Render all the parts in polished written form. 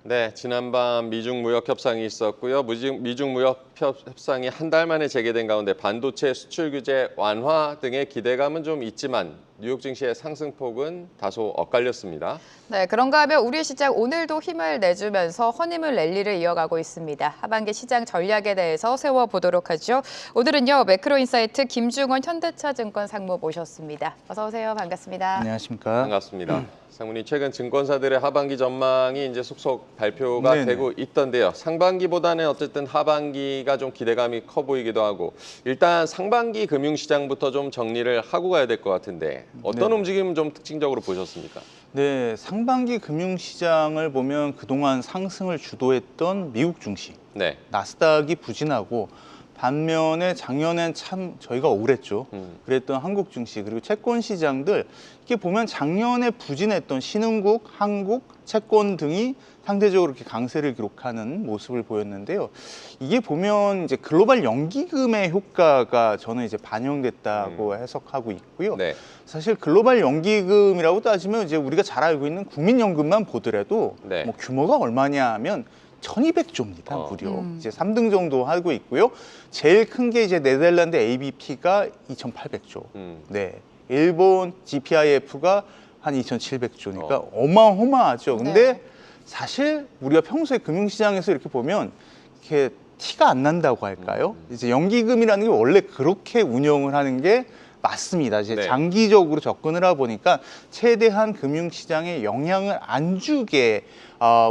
네, 지난밤 미중 무역 협상이 있었고요. 미중 무역 협상이 한 달 만에 재개된 가운데 반도체 수출 규제 완화 등의 기대감은 좀 있지만 뉴욕 증시의 상승폭은 다소 엇갈렸습니다. 네, 그런가 하면 우리 시장 오늘도 힘을 내주면서 허니문 랠리를 이어가고 있습니다. 하반기 시장 전략에 대해서 세워보도록 하죠. 오늘은요, 매크로인사이트 김중원 현대차증권 상무 모셨습니다. 어서 오세요. 반갑습니다. 안녕하십니까. 반갑습니다. 상무님, 최근 증권사들의 하반기 전망이 이제 속속 발표가 네네. 되고 있던데요. 상반기보다는 어쨌든 하반기가 좀 기대감이 커 보이기도 하고 일단 상반기 금융시장부터 좀 정리를 하고 가야 될 것 같은데 어떤 네. 움직임 좀 특징적으로 보셨습니까? 네, 상반기 금융시장을 보면 그동안 상승을 주도했던 미국 증시, 네. 나스닥이 부진하고 반면에 작년엔 참 저희가 억울했죠. 그랬던 한국 증시 그리고 채권 시장들 이렇게 보면 작년에 부진했던 신흥국, 한국, 채권 등이 상대적으로 이렇게 강세를 기록하는 모습을 보였는데요. 이게 보면 이제 글로벌 연기금의 효과가 저는 이제 반영됐다고 해석하고 있고요. 네. 사실 글로벌 연기금이라고 따지면 이제 우리가 잘 알고 있는 국민연금만 보더라도 네. 뭐 규모가 얼마냐 하면 1200조입니다, 무려. 이제 3등 정도 하고 있고요. 제일 큰 게 이제 네덜란드 ABP가 2800조. 네. 일본 GPIF가 한 2700조니까 어마어마하죠. 근데 사실 우리가 평소에 금융시장에서 이렇게 보면 이렇게 티가 안 난다고 할까요? 이제 연기금이라는 게 원래 그렇게 운영을 하는 게 맞습니다. 이제 네. 장기적으로 접근을 하다 보니까 최대한 금융시장에 영향을 안 주게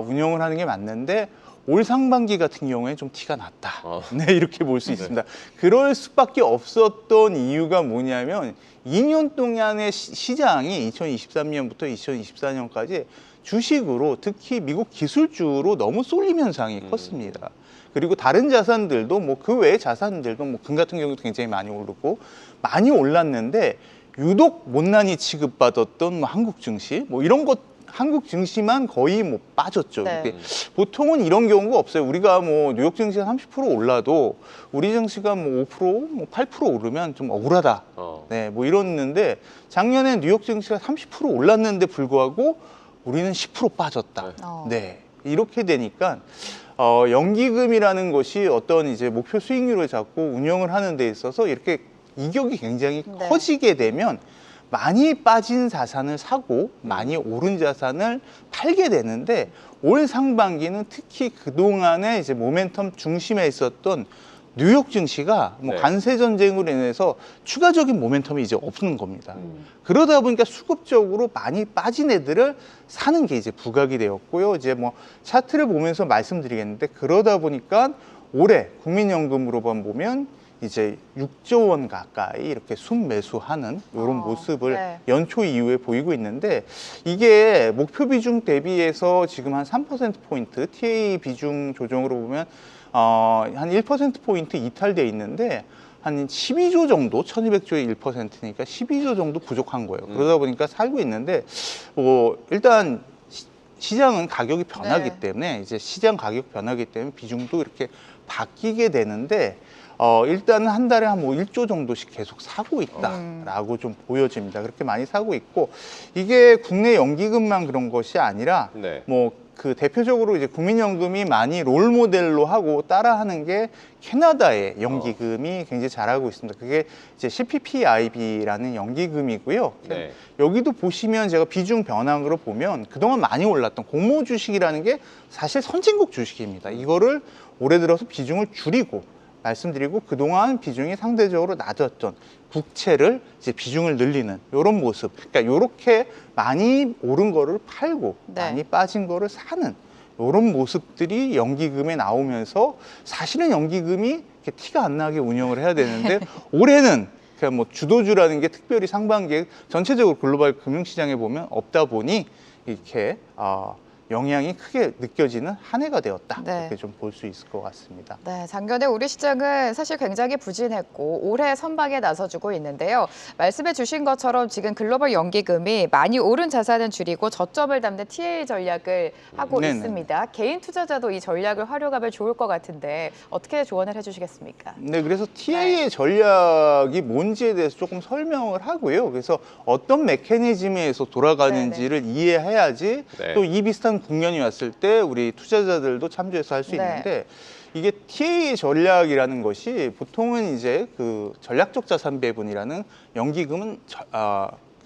운영을 하는 게 맞는데 올 상반기 같은 경우에 좀 티가 났다. 네, 이렇게 볼 수 있습니다. 그럴 수밖에 없었던 이유가 뭐냐면 2년 동안의 시장이 2023년부터 2024년까지 주식으로 특히 미국 기술주로 너무 쏠림 현상이 컸습니다. 그리고 다른 자산들도 뭐 그 외의 자산들도 뭐 금 같은 경우도 굉장히 많이 오르고 많이 올랐는데 유독 못난이 취급받았던 뭐 한국 증시 뭐 이런 것 한국 증시만 거의 뭐 빠졌죠. 네. 보통은 이런 경우가 없어요. 우리가 뭐 뉴욕 증시가 30% 올라도 우리 증시가 뭐 5%, 뭐 8% 오르면 좀 억울하다. 네, 뭐 이랬는데 작년에 뉴욕 증시가 30% 올랐는데 불구하고 우리는 10% 빠졌다. 네, 이렇게 되니까 연기금이라는 것이 어떤 이제 목표 수익률을 잡고 운영을 하는 데 있어서 이렇게 이격이 굉장히 네. 커지게 되면 많이 빠진 자산을 사고 많이 오른 자산을 팔게 되는데 올 상반기는 특히 그동안에 이제 모멘텀 중심에 있었던 뉴욕 증시가 뭐 네. 관세 전쟁으로 인해서 추가적인 모멘텀이 이제 없는 겁니다. 그러다 보니까 수급적으로 많이 빠진 애들을 사는 게 이제 부각이 되었고요. 이제 뭐 차트를 보면서 말씀드리겠는데 그러다 보니까 올해 국민연금으로만 보면 이제 6조 원 가까이 이렇게 순매수하는 이런 모습을 네. 연초 이후에 보이고 있는데 이게 목표 비중 대비해서 지금 한 3%포인트 TA 비중 조정으로 보면 한 1%포인트 이탈돼 있는데 한 12조 정도, 1200조의 1%니까 12조 정도 부족한 거예요. 그러다 보니까 살고 있는데 일단 시장은 가격이 변하기 네. 때문에 이제 시장 가격 변하기 때문에 비중도 이렇게 바뀌게 되는데 일단은 한 달에 한 뭐 1조 정도씩 계속 사고 있다라고 좀 보여집니다. 그렇게 많이 사고 있고 이게 국내 연기금만 그런 것이 아니라 네. 뭐 그 대표적으로 이제 국민연금이 많이 롤 모델로 하고 따라하는 게 캐나다의 연기금이 굉장히 잘하고 있습니다. 그게 이제 CPPIB라는 연기금이고요. 네. 여기도 보시면 제가 비중 변화로 보면 그동안 많이 올랐던 공모 주식이라는 게 사실 선진국 주식입니다. 이거를 올해 들어서 비중을 줄이고 말씀드리고 그동안 비중이 상대적으로 낮았던 국채를 이제 비중을 늘리는 이런 모습. 그러니까 이렇게 많이 오른 거를 팔고 네. 많이 빠진 거를 사는 이런 모습들이 연기금에 나오면서 사실은 연기금이 이렇게 티가 안 나게 운영을 해야 되는데 올해는 그냥 뭐 주도주라는 게 특별히 상반기에 전체적으로 글로벌 금융시장에 보면 없다 보니 이렇게 영향이 크게 느껴지는 한 해가 되었다. 네. 이렇게 좀 볼 수 있을 것 같습니다. 네, 작년에 우리 시장은 사실 굉장히 부진했고 올해 선박에 나서주고 있는데요. 말씀해 주신 것처럼 지금 글로벌 연기금이 많이 오른 자산은 줄이고 저점을 담는 TA 전략을 하고 네네. 있습니다. 개인 투자자도 이 전략을 활용하면 좋을 것 같은데 어떻게 조언을 해주시겠습니까? 네, 그래서 TA의 전략이 뭔지에 대해서 조금 설명을 하고요. 그래서 어떤 메커니즘에서 돌아가는지를 이해해야지 네. 또 이 비슷한 국면이 왔을 때 우리 투자자들도 참조해서 할 수 네. 있는데 이게 TA 전략이라는 것이 보통은 이제 그 전략적 자산 배분이라는 연기금은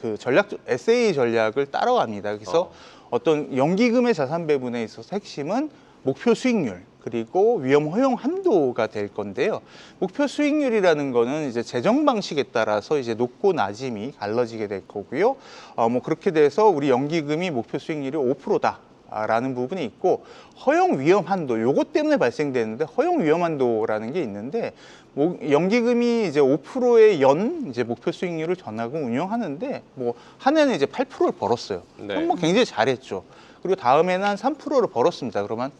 그 전략적 SA 전략을 따라갑니다. 그래서 어떤 연기금의 자산 배분에 있어서 핵심은 목표 수익률 그리고 위험 허용 한도가 될 건데요. 목표 수익률이라는 거는 이제 재정 방식에 따라서 이제 높고 낮음이 갈라지게 될 거고요. 뭐 그렇게 돼서 우리 연기금이 목표 수익률이 5%다. 라는 부분이 있고 허용 위험 한도 요것 때문에 발생되는데 허용 위험 한도라는 게 있는데 뭐 연기금이 이제 5%의 연 이제 목표 수익률을 전하고 운영하는데 뭐 한 해는 이제 8%를 벌었어요. 네. 그럼 뭐 굉장히 잘했죠. 그리고 다음에는 한 3%를 벌었습니다. 그러면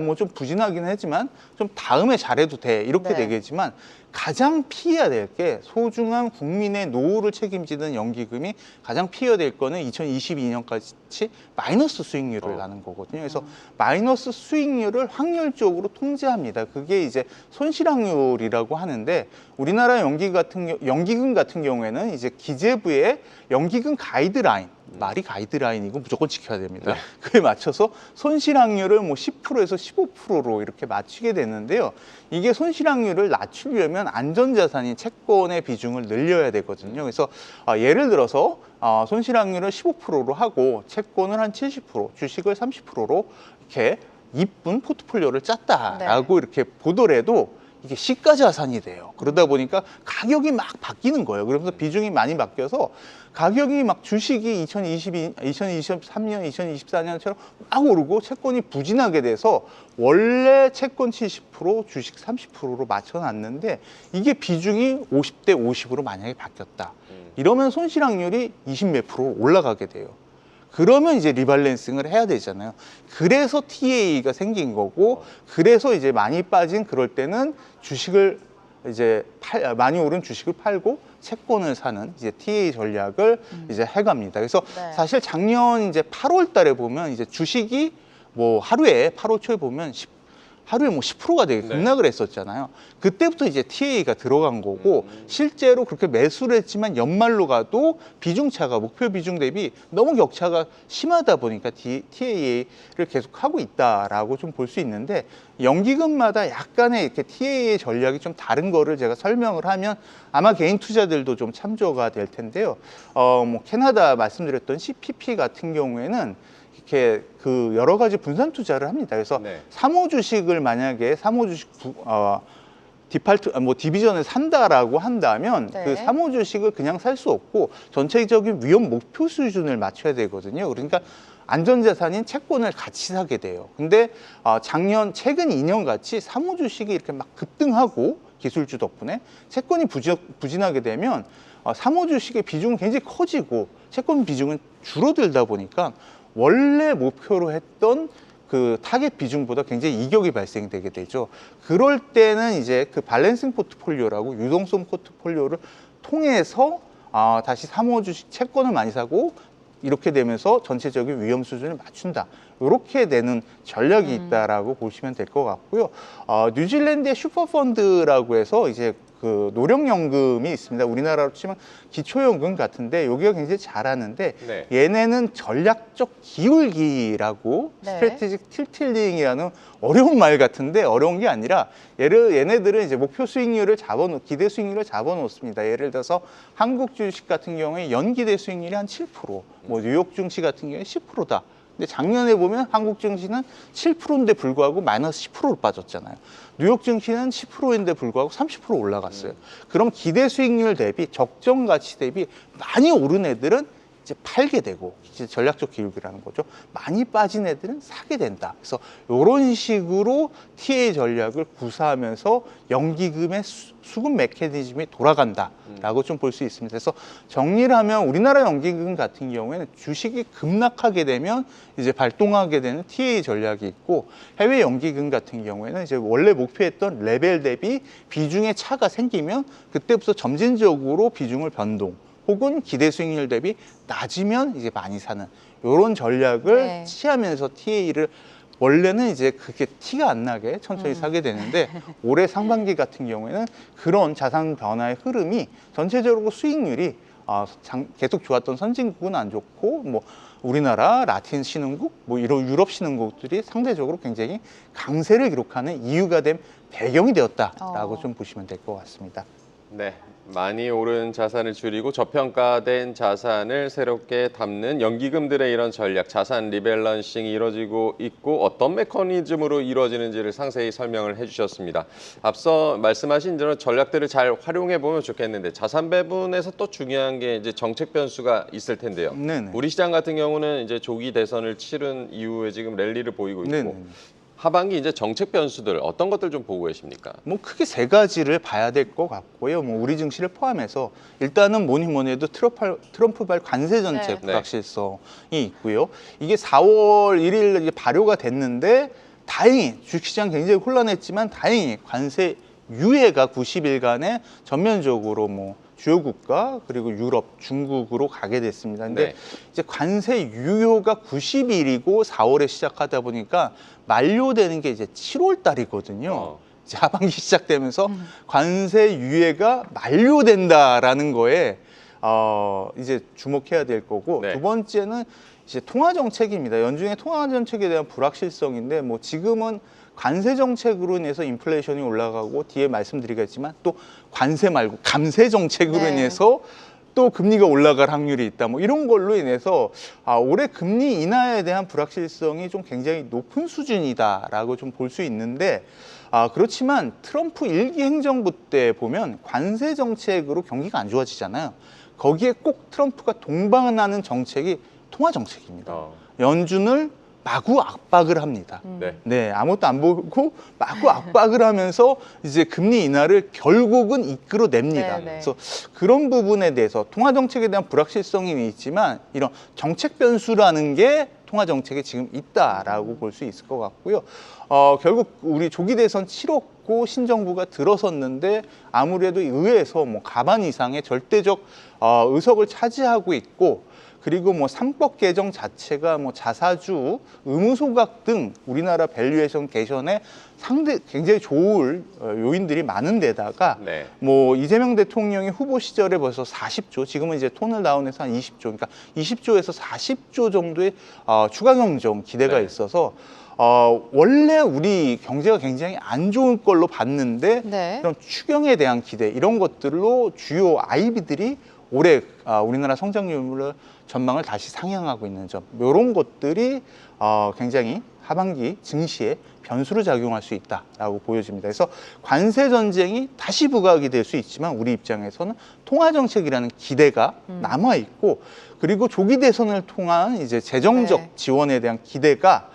뭐 좀 부진하긴 하지만 좀 다음에 잘해도 돼 이렇게 네. 되겠지만 가장 피해야 될 게 소중한 국민의 노후를 책임지는 연기금이 가장 피해야 될 거는 2022년까지 마이너스 수익률을 나는 거거든요. 그래서 마이너스 수익률을 확률적으로 통제합니다. 그게 이제 손실확률이라고 하는데 우리나라 연기금 같은 경우에는 이제 기재부의 연기금 가이드라인 말이 가이드라인이고 무조건 지켜야 됩니다. 네. 그에 맞춰서 손실확률을 뭐 10%에서 15%로 이렇게 맞추게 되는데요. 이게 손실확률을 낮추려면 안전자산인 채권의 비중을 늘려야 되거든요. 그래서 예를 들어서 손실확률을 15%로 하고 채권을 한 70%, 주식을 30%로 이렇게 이쁜 포트폴리오를 짰다라고 이렇게 보더라도 이게 시가자산이 돼요. 그러다 보니까 가격이 막 바뀌는 거예요. 그러면서 비중이 많이 바뀌어서 가격이 막 주식이 2023년, 2024년처럼 막 오르고 채권이 부진하게 돼서 원래 채권 70%, 주식 30%로 맞춰놨는데 이게 비중이 50대 50으로 만약에 바뀌었다. 이러면 손실확률이 20 몇 프로 올라가게 돼요. 그러면 이제 리밸런싱을 해야 되잖아요. 그래서 TA가 생긴 거고, 그래서 이제 많이 빠진 그럴 때는 주식을 이제 많이 오른 주식을 팔고 채권을 사는 이제 TA 전략을 이제 해갑니다. 그래서 네. 사실 작년 이제 8월 달에 보면 이제 주식이 뭐 하루에 8월 초에 보면 하루에 뭐 10%가 되게 급락을 했었잖아요. 그때부터 이제 TA가 들어간 거고 실제로 그렇게 매수를 했지만 연말로 가도 비중차가 목표 비중 대비 너무 격차가 심하다 보니까 TA를 계속 하고 있다라고 좀 볼 수 있는데 연기금마다 약간의 이렇게 TA의 전략이 좀 다른 거를 제가 설명을 하면 아마 개인 투자들도 좀 참조가 될 텐데요. 뭐 캐나다 말씀드렸던 CPP 같은 경우에는 이렇게 그 여러 가지 분산 투자를 합니다. 그래서 네. 사모 주식을 만약에 사모 주식 디비전을 산다라고 한다면 네. 그 사모 주식을 그냥 살 수 없고 전체적인 위험 목표 수준을 맞춰야 되거든요. 그러니까 안전자산인 채권을 같이 사게 돼요. 근데 최근 2년 같이 사모 주식이 이렇게 막 급등하고 기술주 덕분에 채권이 부진하게 되면 사모 주식의 비중은 굉장히 커지고 채권 비중은 줄어들다 보니까 원래 목표로 했던 그 타겟 비중보다 굉장히 이격이 발생되게 되죠. 그럴 때는 이제 그 밸런싱 포트폴리오라고 유동성 포트폴리오를 통해서 다시 사모 주식 채권을 많이 사고 이렇게 되면서 전체적인 위험 수준을 맞춘다. 이렇게 되는 전략이 있다라고 보시면 될 것 같고요. 뉴질랜드의 슈퍼펀드라고 해서 이제 그 노령연금이 있습니다. 우리나라로 치면 기초연금 같은데 여기가 굉장히 잘하는데 네. 얘네는 전략적 기울기라고 네. 스트래티직 틸팅이라는 어려운 말 같은데 어려운 게 아니라 얘네들은 이제 목표 수익률을 기대 수익률을 잡아놓습니다. 예를 들어서 한국 주식 같은 경우에 연기대 수익률이 한 7%, 뭐 뉴욕 증시 같은 경우에 10%다. 근데 작년에 보면 한국 증시는 7%인데 불구하고 마이너스 10%로 빠졌잖아요. 뉴욕 증시는 10%인데 불구하고 30% 올라갔어요. 그럼 기대 수익률 대비 적정 가치 대비 많이 오른 애들은 이제 팔게 되고 이제 전략적 기울기라는 거죠. 많이 빠진 애들은 사게 된다. 그래서 이런 식으로 TA 전략을 구사하면서 연기금의 수급 메커니즘이 돌아간다라고 좀 볼 수 있습니다. 그래서 정리를 하면 우리나라 연기금 같은 경우에는 주식이 급락하게 되면 이제 발동하게 되는 TA 전략이 있고 해외 연기금 같은 경우에는 이제 원래 목표했던 레벨 대비 비중의 차가 생기면 그때부터 점진적으로 비중을 변동. 혹은 기대 수익률 대비 낮으면 이제 많이 사는 이런 전략을 네. 취하면서 TA를 원래는 이제 그게 티가 안 나게 천천히 사게 되는데 올해 상반기 같은 경우에는 그런 자산 변화의 흐름이 전체적으로 수익률이 계속 좋았던 선진국은 안 좋고 뭐 우리나라, 라틴 신흥국, 뭐 이런 유럽 신흥국들이 상대적으로 굉장히 강세를 기록하는 이유가 된 배경이 되었다라고 좀 보시면 될 것 같습니다. 네, 많이 오른 자산을 줄이고 저평가된 자산을 새롭게 담는 연기금들의 이런 전략, 자산 리밸런싱이 이루어지고 있고 어떤 메커니즘으로 이루어지는지를 상세히 설명을 해주셨습니다. 앞서 말씀하신 이런 전략들을 잘 활용해 보면 좋겠는데 자산 배분에서 또 중요한 게 이제 정책 변수가 있을 텐데요. 네네. 우리 시장 같은 경우는 이제 조기 대선을 치른 이후에 지금 랠리를 보이고 있고. 네네. 하반기 이제 정책 변수들 어떤 것들 좀 보고 계십니까? 뭐 크게 세 가지를 봐야 될 것 같고요. 뭐 우리 증시를 포함해서 일단은 뭐니 해도 트럼프발 관세 정책 네. 불확실성이 있고요. 이게 4월 1일 이제 발효가 됐는데 다행히 주식시장 굉장히 혼란했지만 다행히 관세 유예가 90일간의 전면적으로 뭐 주요 국가 그리고 유럽, 중국으로 가게 됐습니다. 근데 네. 이제 관세 유효가 90일이고 4월에 시작하다 보니까 만료되는 게 이제 7월 달이거든요. 이제 하반기 시작되면서 관세 유예가 만료된다라는 거에 이제 주목해야 될 거고 네. 두 번째는 이제 통화 정책입니다. 연준의 통화 정책에 대한 불확실성인데 뭐 지금은 관세 정책으로 인해서 인플레이션이 올라가고 뒤에 말씀드리겠지만 또 관세 말고 감세 정책으로 네. 인해서 또 금리가 올라갈 확률이 있다. 뭐 이런 걸로 인해서 올해 금리 인하에 대한 불확실성이 좀 굉장히 높은 수준이다라고 좀 볼 수 있는데 그렇지만 트럼프 1기 행정부 때 보면 관세 정책으로 경기가 안 좋아지잖아요. 거기에 꼭 트럼프가 동반하는 정책이 통화 정책입니다. 연준을 마구 압박을 합니다. 네. 아무것도 안 보고 마구 압박을 하면서 이제 금리 인하를 결국은 이끌어냅니다. 네, 네. 그래서 그런 부분에 대해서 통화 정책에 대한 불확실성이 있지만 이런 정책 변수라는 게 통화 정책에 지금 있다라고 볼 수 있을 것 같고요. 결국 우리 조기 대선 치렀고 신정부가 들어섰는데 아무래도 의회에서 뭐 과반 이상의 절대적 의석을 차지하고 있고 그리고 뭐 3법 개정 자체가 뭐 자사주, 의무소각 등 우리나라 밸류에이션 개선에 굉장히 좋을 요인들이 많은 데다가 네. 뭐 이재명 대통령이 후보 시절에 벌써 40조, 지금은 이제 톤을 다운해서 한 20조, 그러니까 20조에서 40조 정도의 추가 경정 기대가 네. 있어서 원래 우리 경제가 굉장히 안 좋은 걸로 봤는데 네. 그런 추경에 대한 기대 이런 것들로 주요 IB들이 올해 우리나라 성장률 전망을 다시 상향하고 있는 점 이런 것들이 굉장히 하반기 증시에 변수로 작용할 수 있다라고 보여집니다. 그래서 관세 전쟁이 다시 부각이 될 수 있지만 우리 입장에서는 통화 정책이라는 기대가 남아 있고 그리고 조기 대선을 통한 이제 재정적 네. 지원에 대한 기대가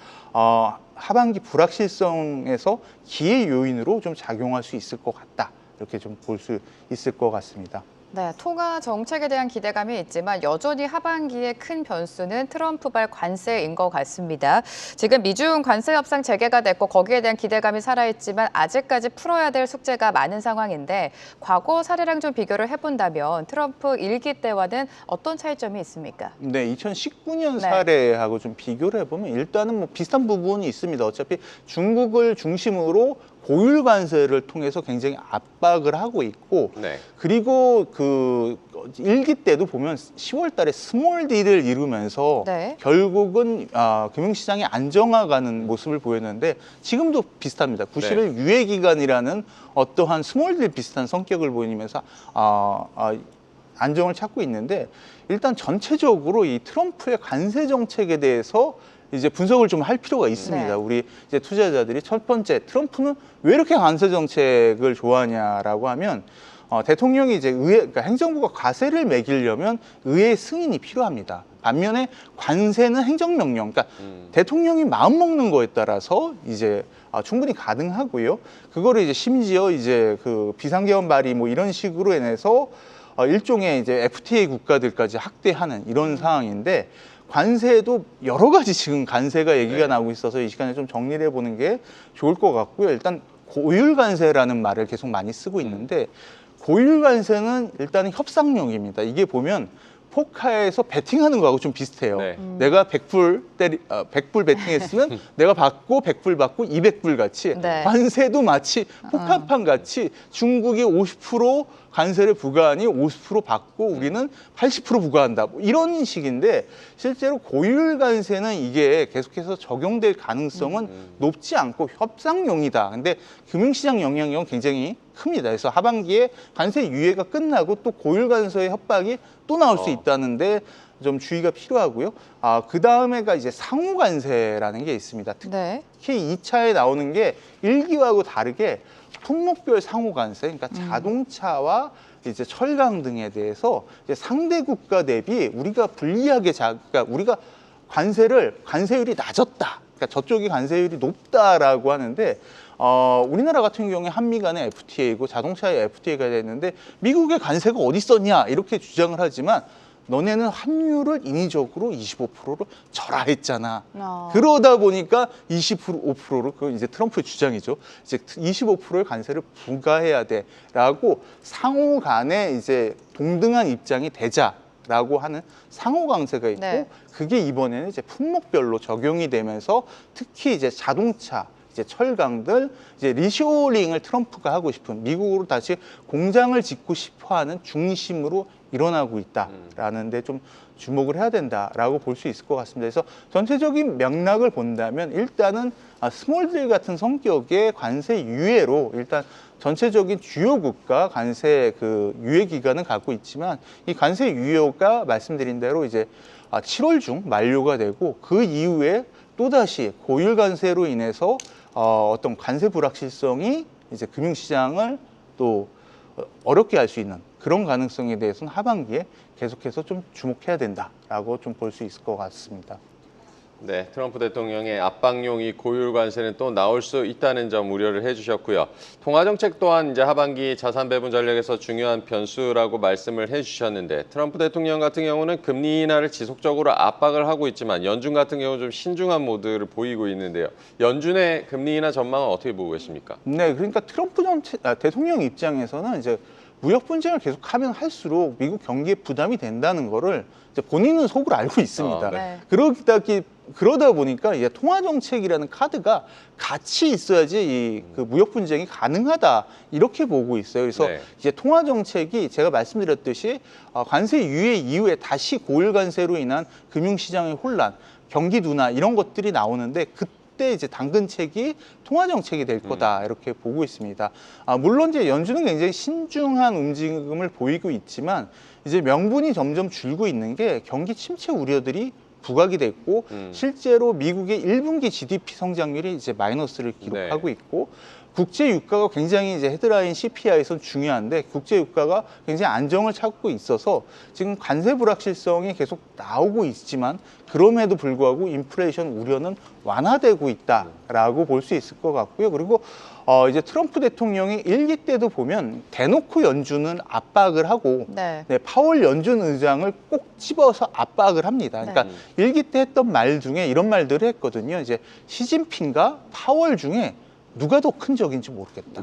하반기 불확실성에서 기회 요인으로 좀 작용할 수 있을 것 같다. 이렇게 좀 볼 수 있을 것 같습니다. 네, 통화 정책에 대한 기대감이 있지만 여전히 하반기의 큰 변수는 트럼프발 관세인 것 같습니다. 지금 미중 관세 협상 재개가 됐고 거기에 대한 기대감이 살아있지만 아직까지 풀어야 될 숙제가 많은 상황인데 과거 사례랑 좀 비교를 해본다면 트럼프 1기 때와는 어떤 차이점이 있습니까? 네, 2019년 네. 사례하고 좀 비교를 해보면 일단은 뭐 비슷한 부분이 있습니다. 어차피 중국을 중심으로 고율 관세를 통해서 굉장히 압박을 하고 있고 네. 그리고 그 1기 때도 보면 10월 달에 스몰 딜을 이루면서 네. 결국은 금융시장이 안정화가는 모습을 보였는데 지금도 비슷합니다. 90일 유예 기간이라는 어떠한 스몰 딜 비슷한 성격을 보이면서 안정을 찾고 있는데 일단 전체적으로 이 트럼프의 관세 정책에 대해서 이제 분석을 좀 할 필요가 있습니다. 네. 우리 이제 투자자들이 첫 번째 트럼프는 왜 이렇게 관세 정책을 좋아하냐라고 하면 대통령이 이제 그러니까 행정부가 과세를 매기려면 의회의 승인이 필요합니다. 반면에 관세는 행정명령, 그러니까 대통령이 마음 먹는 거에 따라서 이제 충분히 가능하고요. 그거를 이제 심지어 이제 그 비상계엄 발의 뭐 이런 식으로 인해서 일종의 이제 FTA 국가들까지 확대하는 이런 상황인데. 관세도 여러 가지 지금 관세가 얘기가 나오고 있어서 이 시간에 좀 정리를 해보는 게 좋을 것 같고요. 일단 고율 관세라는 말을 계속 많이 쓰고 있는데 고율 관세는 일단은 협상용입니다. 이게 보면 포카에서 베팅하는 거하고 좀 비슷해요. 네. 내가 100불 베팅했으면 내가 받고 100불 받고 200불 같이 네. 관세도 마치 포카판 같이 중국이 50% 관세를 부과하니 50% 받고 우리는 80% 부과한다. 뭐 이런 식인데 실제로 고율 관세는 이게 계속해서 적용될 가능성은 높지 않고 협상용이다. 근데 금융시장 영향력은 굉장히 큽니다. 그래서 하반기에 관세 유예가 끝나고 또 고율 관세의 협박이 또 나올 수 있다는데 좀 주의가 필요하고요. 그 다음에가 이제 상호 관세라는 게 있습니다. 네. 특히 2차에 나오는 게 1기하고 다르게 품목별 상호 관세, 그러니까 자동차와 이제 철강 등에 대해서 이제 상대 국가 대비 우리가 불리하게 그러니까 우리가 관세율이 낮았다. 그러니까 저쪽이 관세율이 높다라고 하는데 우리나라 같은 경우에 한미 간의 FTA고 자동차의 FTA가 됐는데 미국의 관세가 어디 있었냐 이렇게 주장을 하지만 너네는 환율을 인위적으로 25%로 절하했잖아. 그러다 보니까 25%로 그건 이제 트럼프의 주장이죠. 이제 25%의 관세를 부과해야 돼라고 상호 간에 이제 동등한 입장이 되자라고 하는 상호 관세가 있고 네. 그게 이번에는 이제 품목별로 적용이 되면서 특히 이제 자동차 이제 철강들 이제 리쇼링을 트럼프가 하고 싶은 미국으로 다시 공장을 짓고 싶어하는 중심으로 일어나고 있다라는 데 좀 주목을 해야 된다라고 볼 수 있을 것 같습니다. 그래서 전체적인 맥락을 본다면 일단은 스몰딜 같은 성격의 관세 유예로 일단 전체적인 주요 국가 관세 그 유예 기간은 갖고 있지만 이 관세 유예가 말씀드린 대로 이제 7월 중 만료가 되고 그 이후에 또다시 고율 관세로 인해서 어떤 관세 불확실성이 이제 금융시장을 또 어렵게 할 수 있는 그런 가능성에 대해서는 하반기에 계속해서 좀 주목해야 된다라고 좀 볼 수 있을 것 같습니다. 네, 트럼프 대통령의 압박용 이 고율 관세는 또 나올 수 있다는 점 우려를 해주셨고요. 통화 정책 또한 이제 하반기 자산 배분 전략에서 중요한 변수라고 말씀을 해주셨는데 트럼프 대통령 같은 경우는 금리 인하를 지속적으로 압박을 하고 있지만 연준 같은 경우는 좀 신중한 모드를 보이고 있는데요. 연준의 금리 인하 전망은 어떻게 보고 계십니까? 네, 그러니까 트럼프 대통령 입장에서는 이제 무역 분쟁을 계속하면 할수록 미국 경기에 부담이 된다는 거를 이제 본인은 속으로 알고 있습니다. 네. 그러다 보니까 이제 통화 정책이라는 카드가 같이 있어야지 그 무역 분쟁이 가능하다 이렇게 보고 있어요. 그래서 네. 이제 통화 정책이 제가 말씀드렸듯이 관세 유예 이후에 다시 고율 관세로 인한 금융시장의 혼란, 경기 둔화 이런 것들이 나오는데 그때 이제 당근책이 통화 정책이 될 거다 이렇게 보고 있습니다. 물론 이제 연준은 굉장히 신중한 움직임을 보이고 있지만 이제 명분이 점점 줄고 있는 게 경기 침체 우려들이 부각이 됐고 실제로 미국의 1분기 GDP 성장률이 이제 마이너스를 기록하고 있고 국제 유가가 굉장히 이제 헤드라인 CPI에선 중요한데 국제 유가가 굉장히 안정을 찾고 있어서 지금 관세 불확실성이 계속 나오고 있지만 그럼에도 불구하고 인플레이션 우려는 완화되고 있다라고 볼 수 있을 것 같고요. 그리고 이제 트럼프 대통령이 일기 때도 보면 대놓고 연준은 압박을 하고 네. 파월 연준 의장을 꼭 집어서 압박을 합니다. 그러니까 일기 때 했던 말 중에 이런 말들을 했거든요. 이제 시진핑과 파월 중에 누가 더 큰 적인지 모르겠다.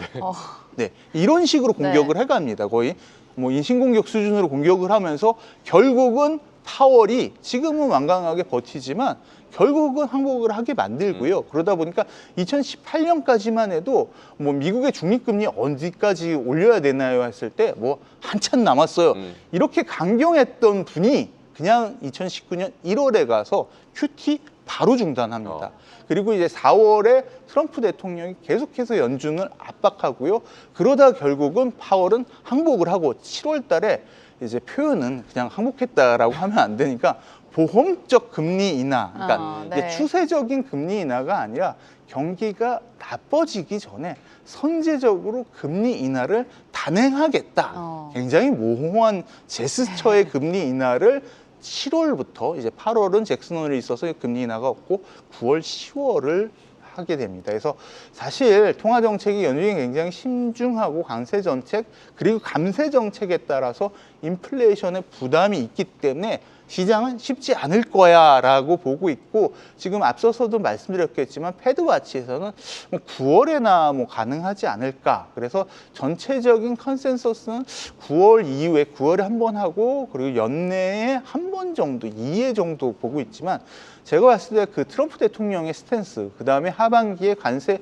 네, 이런 식으로 공격을 해갑니다. 거의 뭐 인신공격 수준으로 공격을 하면서 결국은 파월이 지금은 완강하게 버티지만 결국은 항복을 하게 만들고요. 그러다 보니까 2018년까지만 해도 뭐 미국의 중립금리 어디까지 올려야 되나요 했을 때 뭐 한참 남았어요. 이렇게 강경했던 분이 그냥 2019년 1월에 가서 QT 바로 중단합니다. 그리고 이제 4월에 트럼프 대통령이 계속해서 연준을 압박하고요. 그러다 결국은 파월은 항복을 하고 7월 달에 이제 표현은 그냥 항복했다라고 하면 안 되니까 보험적 금리 인하, 그러니까 네. 이제 추세적인 금리 인하가 아니라 경기가 나빠지기 전에 선제적으로 금리 인하를 단행하겠다. 굉장히 모호한 제스처의 금리 인하를 7월부터 이제 8월은 잭슨홀에 있어서 금리 인하가 없고 9월, 10월을 하게 됩니다. 그래서 사실 통화 정책이 연준이 굉장히 신중하고 강세 정책 그리고 감세 정책에 따라서 인플레이션에 부담이 있기 때문에 시장은 쉽지 않을 거야라고 보고 있고 지금 앞서서도 말씀드렸겠지만 패드와치에서는 뭐 9월에나 뭐 가능하지 않을까. 그래서 전체적인 컨센서스는 9월 이후에 9월에 한 번 하고 그리고 연내에 한 번 정도, 2회 정도 보고 있지만 제가 봤을 때 그 트럼프 대통령의 스탠스, 그 다음에 하반기에 관세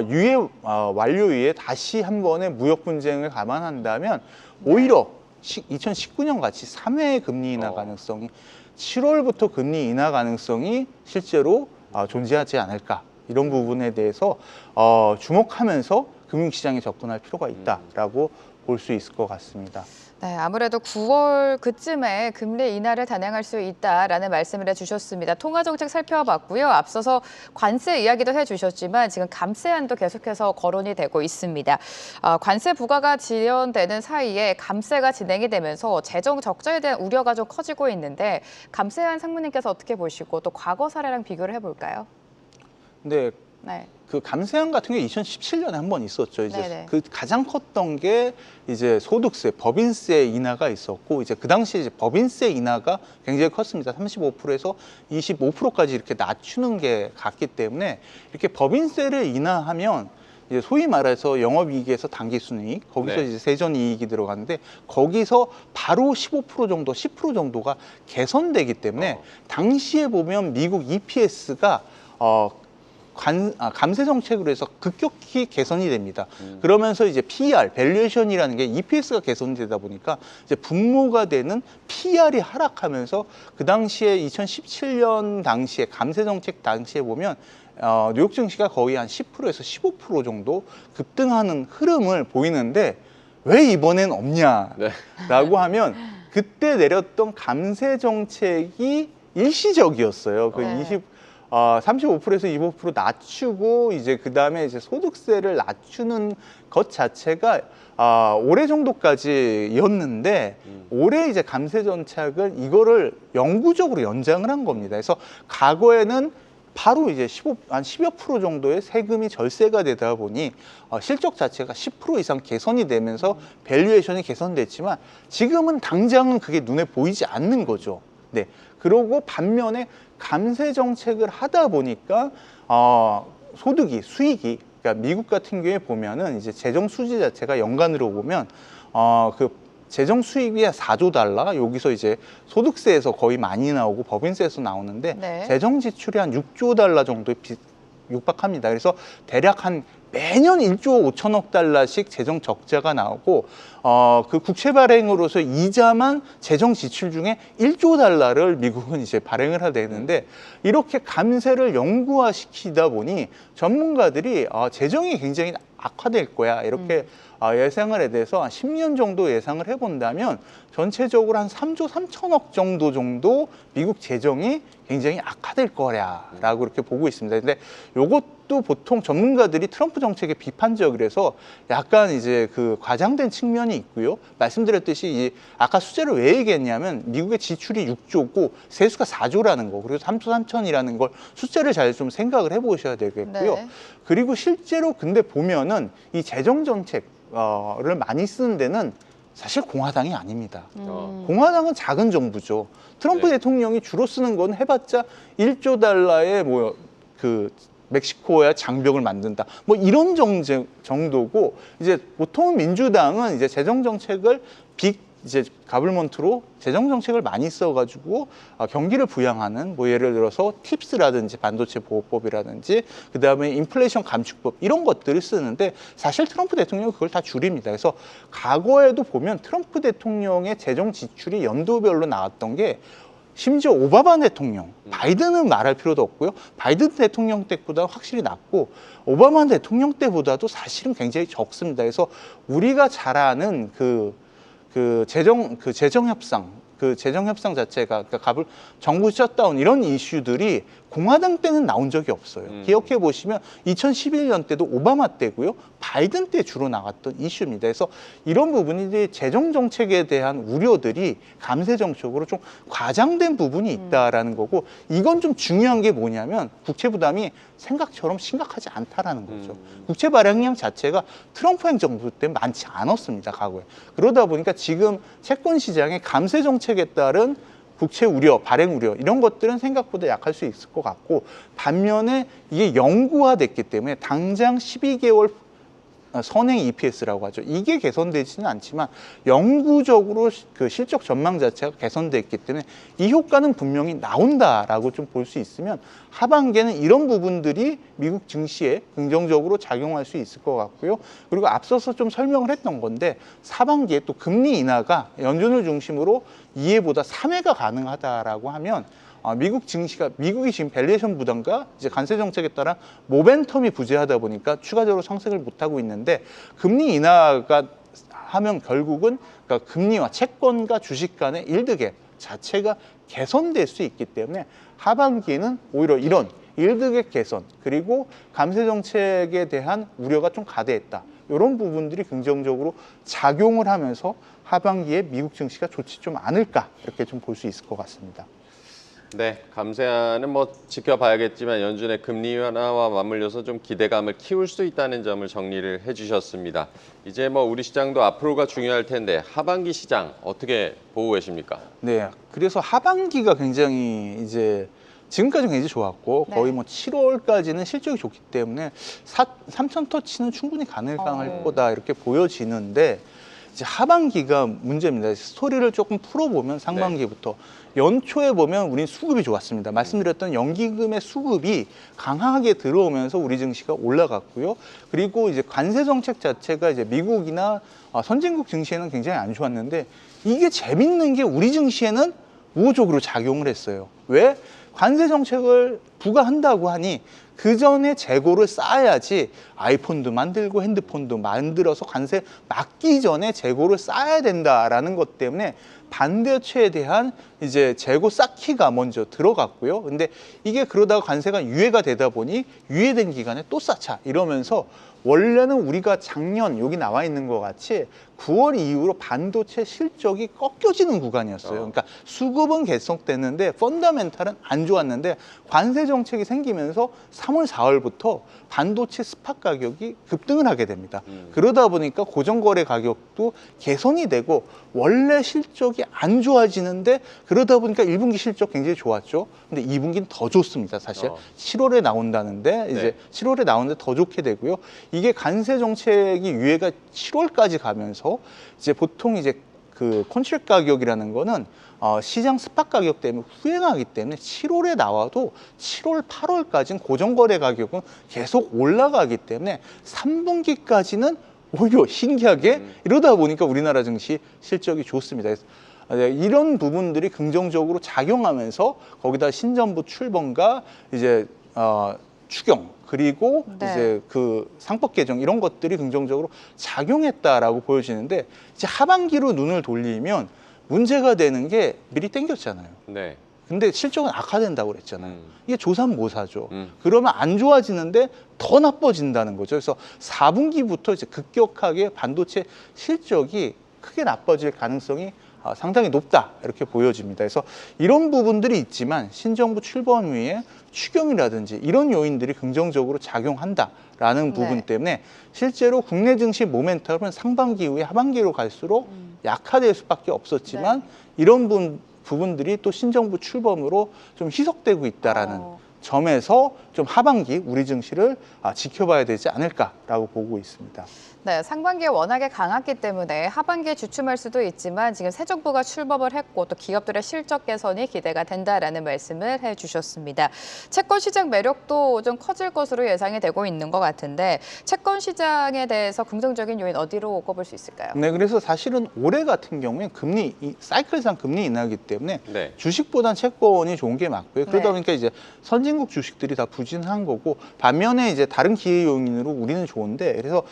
유예 완료 이후에 다시 한 번의 무역 분쟁을 감안한다면 오히려 2019년 같이 3회 금리 인하 가능성이 7월부터 금리 인하 가능성이 실제로 존재하지 않을까 이런 부분에 대해서 주목하면서 금융시장에 접근할 필요가 있다라고 볼 수 있을 것 같습니다. 네, 아무래도 9월 그쯤에 금리 인하를 단행할 수 있다라는 말씀을 해주셨습니다. 통화정책 살펴봤고요. 앞서서 관세 이야기도 해주셨지만 지금 감세안도 계속해서 거론이 되고 있습니다. 관세 부과가 지연되는 사이에 감세가 진행이 되면서 재정 적자에 대한 우려가 좀 커지고 있는데 감세안 상무님께서 어떻게 보시고 또 과거 사례랑 비교를 해볼까요? 네. 네. 그 감세안 같은 게 2017년에 한 번 있었죠. 이제 네네. 그 가장 컸던 게 이제 소득세, 법인세 인하가 있었고 이제 그 당시에 이제 법인세 인하가 굉장히 컸습니다. 35%에서 25%까지 이렇게 낮추는 게 갔기 때문에 이렇게 법인세를 인하하면 이제 소위 말해서 영업이익에서 당기순이익, 거기서 네. 이제 세전이익이 들어가는데 거기서 바로 15% 정도, 10% 정도가 개선되기 때문에 당시에 보면 미국 EPS가 감세 정책으로 해서 급격히 개선이 됩니다. 그러면서 이제 PER, 밸류에이션이라는 게 EPS가 개선되다 보니까 이제 분모가 되는 PER이 하락하면서 그 당시에 2017년 당시에 감세 정책 당시에 보면 뉴욕 증시가 거의 한 10%에서 15% 정도 급등하는 흐름을 보이는데 왜 이번엔 없냐라고 하면 그때 내렸던 감세 정책이 일시적이었어요. 그 네. 35%에서 25% 낮추고 이제 그 다음에 이제 소득세를 낮추는 것 자체가 올해 정도까지였는데 올해 이제 감세 정책을 이거를 영구적으로 연장을 한 겁니다. 그래서 과거에는 바로 이제 한 10여 프로 정도의 세금이 절세가 되다 보니 실적 자체가 10% 이상 개선이 되면서 밸류에이션이 개선됐지만 지금은 당장은 그게 눈에 보이지 않는 거죠. 네. 그러고 반면에 감세 정책을 하다 보니까 소득이 수익이 그러니까 미국 같은 경우에 보면은 이제 재정 수지 자체가 연간으로 보면 그 재정 수입이 4조 달러 여기서 이제 소득세에서 거의 많이 나오고 법인세에서 나오는데 네. 재정 지출이 한 6조 달러 정도에 육박합니다. 그래서 대략 한 매년 1조 5천억 달러씩 재정 적자가 나오고 그 국채 발행으로서 이자만 재정 지출 중에 1조 달러를 미국은 이제 발행을 하게 되는데 이렇게 감세를 영구화시키다 보니 전문가들이 재정이 굉장히 악화될 거야 이렇게 예상을 해 대해서 한 10년 정도 예상을 해본다면 전체적으로 한 3조 3천억 정도 미국 재정이 굉장히 악화될 거라고 이렇게 보고 있습니다. 근데 요것도 보통 전문가들이 트럼프 정책에 비판적이라서 약간 이제 그 과장된 측면이 있고요. 말씀드렸듯이 아까 수재를 왜 얘기했냐면 미국의 지출이 6조고 세수가 4조라는 거 그리고 3조 3천이라는 걸 숫자를 잘 좀 생각을 해보셔야 되겠고요. 네. 그리고 실제로 근데 보면은 이 재정 정책을 많이 쓰는 데는 사실 공화당이 아닙니다. 공화당은 작은 정부죠. 트럼프 네. 대통령이 주로 쓰는 건 해봤자 1조 달러의 뭐 그 멕시코야 장벽을 만든다. 뭐 이런 정도고 이제 보통 민주당은 이제 재정 정책을 이제 가블먼트로 재정 정책을 많이 써가지고 경기를 부양하는 뭐 예를 들어서 팁스라든지 반도체 보호법이라든지 그 다음에 인플레이션 감축법 이런 것들을 쓰는데 사실 트럼프 대통령은 그걸 다 줄입니다. 그래서 과거에도 보면 트럼프 대통령의 재정 지출이 연도별로 나왔던 게 심지어 오바마 대통령, 바이든은 말할 필요도 없고요. 바이든 대통령 때보다 확실히 낮고 오바마 대통령 때보다도 사실은 굉장히 적습니다. 그래서 우리가 잘 아는 재정 협상 자체가 그러니까 정부 셧다운 이런 이슈들이 공화당 때는 나온 적이 없어요. 기억해 보시면 2011년 때도 오바마 때고요. 바이든 때 주로 나갔던 이슈입니다. 그래서 이런 부분이 재정 정책에 대한 우려들이 감세 정책으로 좀 과장된 부분이 있다라는 거고 이건 좀 중요한 게 뭐냐면 국채 부담이 생각처럼 심각하지 않다라는 거죠. 국채 발행량 자체가 트럼프 행정부 때 많지 않았습니다. 과거에. 그러다 보니까 지금 채권 시장의 감세 정책에 따른 국채 우려, 발행 우려 이런 것들은 생각보다 약할 수 있을 것 같고, 반면에 이게 영구화됐기 때문에 당장 12개월 선행 EPS라고 하죠. 이게 개선되지는 않지만 영구적으로 그 실적 전망 자체가 개선됐기 때문에 이 효과는 분명히 나온다라고 좀 볼 수 있으면 하반기에는 이런 부분들이 미국 증시에 긍정적으로 작용할 수 있을 것 같고요. 그리고 앞서서 좀 설명을 했던 건데 하반기에 또 금리 인하가 연준을 중심으로 2회보다 3회가 가능하다라고 하면 미국 증시가, 미국이 지금 밸류에이션 부담과 이제 관세 정책에 따라 모멘텀이 부재하다 보니까 추가적으로 상승을 못하고 있는데, 금리 인하가 하면 결국은 그러니까 금리와 채권과 주식 간의 일드갭 자체가 개선될 수 있기 때문에 하반기에는 오히려 이런 일드갭 개선 그리고 감세 정책에 대한 우려가 좀 가대했다, 이런 부분들이 긍정적으로 작용을 하면서 하반기에 미국 증시가 좋지 좀 않을까, 이렇게 좀 볼 수 있을 것 같습니다. 네, 감세안은 뭐 지켜봐야겠지만 연준의 금리 완화와 맞물려서 좀 기대감을 키울 수 있다는 점을 정리를 해주셨습니다. 이제 뭐 우리 시장도 앞으로가 중요할 텐데 하반기 시장 어떻게 보고 계십니까? 네, 그래서 하반기가 굉장히 이제 지금까지 굉장히 좋았고 거의 뭐 7월까지는 실적이 좋기 때문에 3천 터치는 충분히 가능할 거다, 이렇게 보여지는데 이제 하반기가 문제입니다. 스토리를 조금 풀어보면 상반기부터 연초에 보면 우린 수급이 좋았습니다. 말씀드렸던 연기금의 수급이 강하게 들어오면서 우리 증시가 올라갔고요. 그리고 이제 관세 정책 자체가 이제 미국이나 선진국 증시에는 굉장히 안 좋았는데, 이게 재밌는 게 우리 증시에는 우호적으로 작용을 했어요. 왜? 관세 정책을 부과한다고 하니 그 전에 재고를 쌓아야지, 아이폰도 만들고 핸드폰도 만들어서 관세 막기 전에 재고를 쌓아야 된다라는 것 때문에 반도체에 대한 이제 재고 쌓기가 먼저 들어갔고요. 근데 이게 그러다가 관세가 유예가 되다 보니 유예된 기간에 또 쌓자 이러면서, 원래는 우리가 작년 여기 나와 있는 것 같이 9월 이후로 반도체 실적이 꺾여지는 구간이었어요. 그러니까 수급은 계속됐는데 펀더멘탈은 안 좋았는데, 관세 정책이 생기면서 3월, 4월부터 반도체 스팟 가격이 급등을 하게 됩니다. 그러다 보니까 고정거래 가격도 개선이 되고 원래 실적이 안 좋아지는데, 그러다 보니까 1분기 실적 굉장히 좋았죠. 근데 2분기는 더 좋습니다, 사실. 7월에 나온다는데 이제 7월에 나오는데 더 좋게 되고요. 이게 관세 정책이 유예가 7월까지 가면서 이제 보통 이제 그 컨트랙 가격이라는 거는 시장 스팟 가격 때문에 후행하기 때문에 7월에 나와도 7월, 8월까지는 고정거래 가격은 계속 올라가기 때문에 3분기까지는 오히려 신기하게 이러다 보니까 우리나라 증시 실적이 좋습니다. 그래서 이런 부분들이 긍정적으로 작용하면서 거기다 신정부 출범과 이제 추경 그리고 이제 그 상법 개정 이런 것들이 긍정적으로 작용했다라고 보여지는데, 이제 하반기로 눈을 돌리면 문제가 되는 게 미리 땡겼잖아요. 네. 근데 실적은 악화된다고 그랬잖아요. 이게 조삼모사죠. 그러면 안 좋아지는데 더 나빠진다는 거죠. 그래서 4분기부터 이제 급격하게 반도체 실적이 크게 나빠질 가능성이 상당히 높다, 이렇게 보여집니다. 그래서 이런 부분들이 있지만 신정부 출범 후에 추경이라든지 이런 요인들이 긍정적으로 작용한다라는 부분 때문에 실제로 국내 증시 모멘텀은 상반기 이후에 하반기로 갈수록 약화될 수밖에 없었지만 이런 부분들이 또 신정부 출범으로 좀 희석되고 있다라는 점에서 좀 하반기 우리 증시를 지켜봐야 되지 않을까라고 보고 있습니다. 네, 상반기에 워낙에 강했기 때문에 하반기에 주춤할 수도 있지만 지금 새 정부가 출범을 했고 또 기업들의 실적 개선이 기대가 된다라는 말씀을 해주셨습니다. 채권 시장 매력도 좀 커질 것으로 예상이 되고 있는 것 같은데, 채권 시장에 대해서 긍정적인 요인 어디로 꼽을 수 있을까요? 네, 그래서 사실은 올해 같은 경우에 사이클상 금리 인하기 때문에 주식보단 채권이 좋은 게 맞고요. 그러다 보니까 이제 선진국 주식들이 다 부진한 거고, 반면에 이제 다른 기회 요인으로 우리는 좋은데, 그래서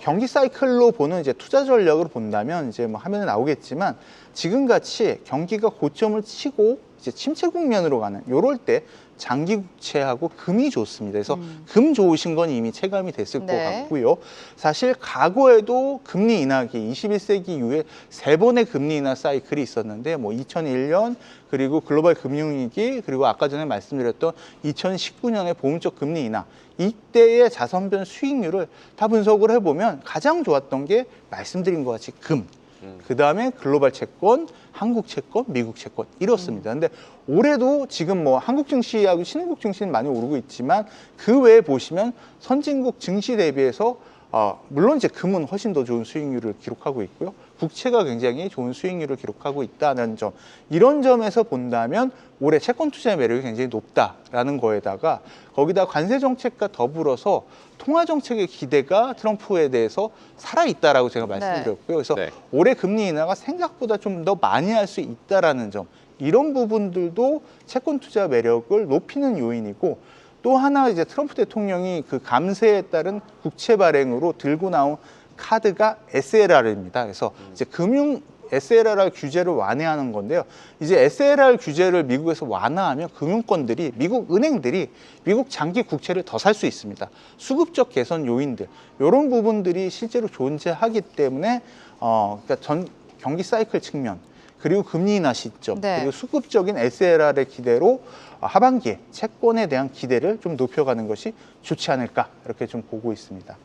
경기 사이클로 보는 이제 투자 전략으로 본다면 이제 뭐 화면에 나오겠지만, 지금 같이 경기가 고점을 치고 이제 침체 국면으로 가는 요럴 때 장기 국채하고 금이 좋습니다. 그래서 금 좋으신 건 이미 체감이 됐을 것 같고요. 사실 과거에도 금리 인하기 21세기 이후에 3번의 금리 인하 사이클이 있었는데, 뭐 2001년 그리고 글로벌 금융위기 그리고 아까 전에 말씀드렸던 2019년의 보험적 금리 인하, 이때의 자산변 수익률을 다 분석을 해보면 가장 좋았던 게 말씀드린 것 같이 금. 그다음에 글로벌 채권, 한국 채권, 미국 채권 이렇습니다. 근데 올해도 지금 뭐 한국 증시하고 신흥국 증시는 많이 오르고 있지만 그 외에 보시면 선진국 증시 대비해서 물론 이제 금은 훨씬 더 좋은 수익률을 기록하고 있고요. 국채가 굉장히 좋은 수익률을 기록하고 있다는 점. 이런 점에서 본다면 올해 채권 투자의 매력이 굉장히 높다라는 거에다가 거기다 관세 정책과 더불어서 통화 정책의 기대가 트럼프에 대해서 살아있다라고 제가 말씀드렸고요. 그래서 네. 올해 금리 인하가 생각보다 좀 더 많이 할 수 있다라는 점. 이런 부분들도 채권 투자 매력을 높이는 요인이고 또 하나 이제 트럼프 대통령이 그 감세에 따른 국채 발행으로 들고 나온 카드가 SLR입니다. 그래서 이제 SLR 규제를 완화하는 건데요. 이제 SLR 규제를 미국에서 완화하면 금융권들이 미국 은행들이 미국 장기 국채를 더 살 수 있습니다. 수급적 개선 요인들 이런 부분들이 실제로 존재하기 때문에 그러니까 경기 사이클 측면 그리고 금리 인하 시점 네. 그리고 수급적인 SLR의 기대로 하반기에 채권에 대한 기대를 좀 높여가는 것이 좋지 않을까 이렇게 좀 보고 있습니다.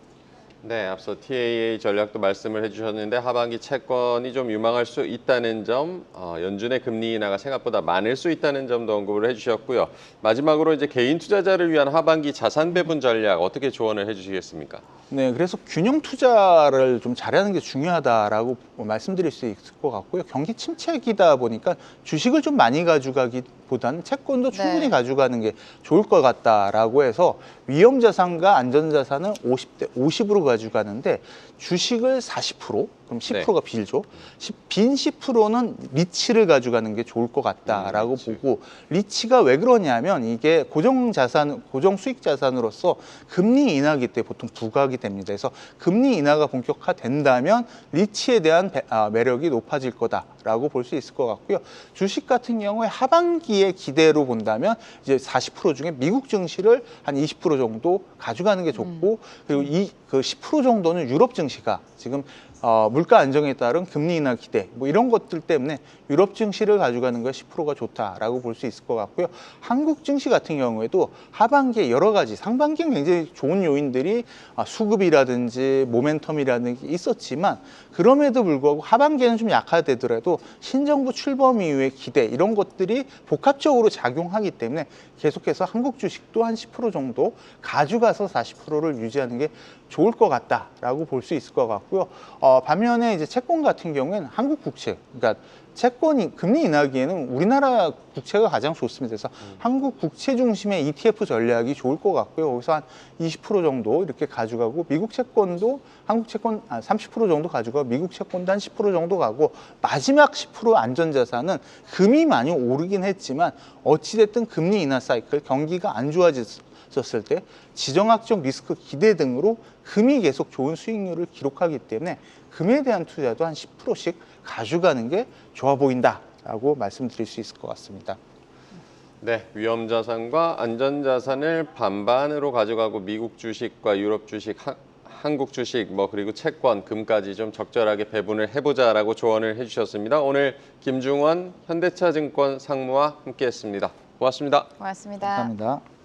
네, 앞서 TAA 전략도 말씀을 해주셨는데 하반기 채권이 좀 유망할 수 있다는 점, 연준의 금리 인하가 생각보다 많을 수 있다는 점도 언급을 해주셨고요. 마지막으로 이제 개인 투자자를 위한 하반기 자산 배분 전략 어떻게 조언을 해주시겠습니까? 네, 그래서 균형 투자를 좀 잘하는 게 중요하다라고 말씀드릴 수 있을 것 같고요. 경기 침체기다 보니까 주식을 좀 많이 가져가기보다는 채권도 충분히 네. 가져가는 게 좋을 것 같다라고 해서 위험 자산과 안전 자산을 50대 50으로 가져가는데 주식을 40%, 그럼 10%가 빌죠. 빈 10%는 리츠를 가져가는 게 좋을 것 같다라고 보고 리츠가 왜 그러냐면 이게 고정 자산, 고정 수익 자산으로서 금리 인하기 때 보통 부각이 됩니다. 그래서 금리 인하가 본격화된다면 리츠에 대한 매력이 높아질 거다라고 볼 수 있을 것 같고요. 주식 같은 경우에 하반기에 기대로 본다면 이제 40% 중에 미국 증시를 한 20% 정도 가져가는 게 좋고 그리고 그 10% 정도는 유럽 증시가 지금 물가 안정에 따른 금리 인하 기대 뭐 이런 것들 때문에 유럽 증시를 가져가는 거 10%가 좋다라고 볼 수 있을 것 같고요. 한국 증시 같은 경우에도 하반기에 여러 가지 상반기엔 굉장히 좋은 요인들이 수급이라든지 모멘텀이라든지 있었지만 그럼에도 불구하고 하반기에는 좀 약화되더라도 신정부 출범 이후의 기대 이런 것들이 복합적으로 작용하기 때문에 계속해서 한국 주식도 한 10% 정도 가져가서 40%를 유지하는 게 좋을 것 같다라고 볼 수 있을 것 같고요. 반면에 이제 채권 같은 경우에는 한국 국채, 그러니까 채권이 금리 인하기에는 우리나라 국채가 가장 좋습니다. 그래서 한국 국채 중심의 ETF 전략이 좋을 것 같고요. 거기서 한 20% 정도 이렇게 가져가고 미국 채권도 한국 채권 30% 정도 가져가고 미국 채권도 한 10% 정도 가고 마지막 10% 안전자산은 금이 많이 오르긴 했지만 어찌됐든 금리 인하 사이클 경기가 안 좋아졌을 때 지정학적 리스크 기대 등으로 금이 계속 좋은 수익률을 기록하기 때문에 금에 대한 투자도 한 10%씩 가져가는 게 좋아 보인다라고 말씀드릴 수 있을 것 같습니다. 네, 위험 자산과 안전 자산을 반반으로 가져가고 미국 주식과 유럽 주식, 한국 주식, 그리고 채권, 금까지 좀 적절하게 배분을 해보자라고 조언을 해주셨습니다. 오늘 김중원 현대차증권 상무와 함께했습니다. 고맙습니다. 고맙습니다. 감사합니다.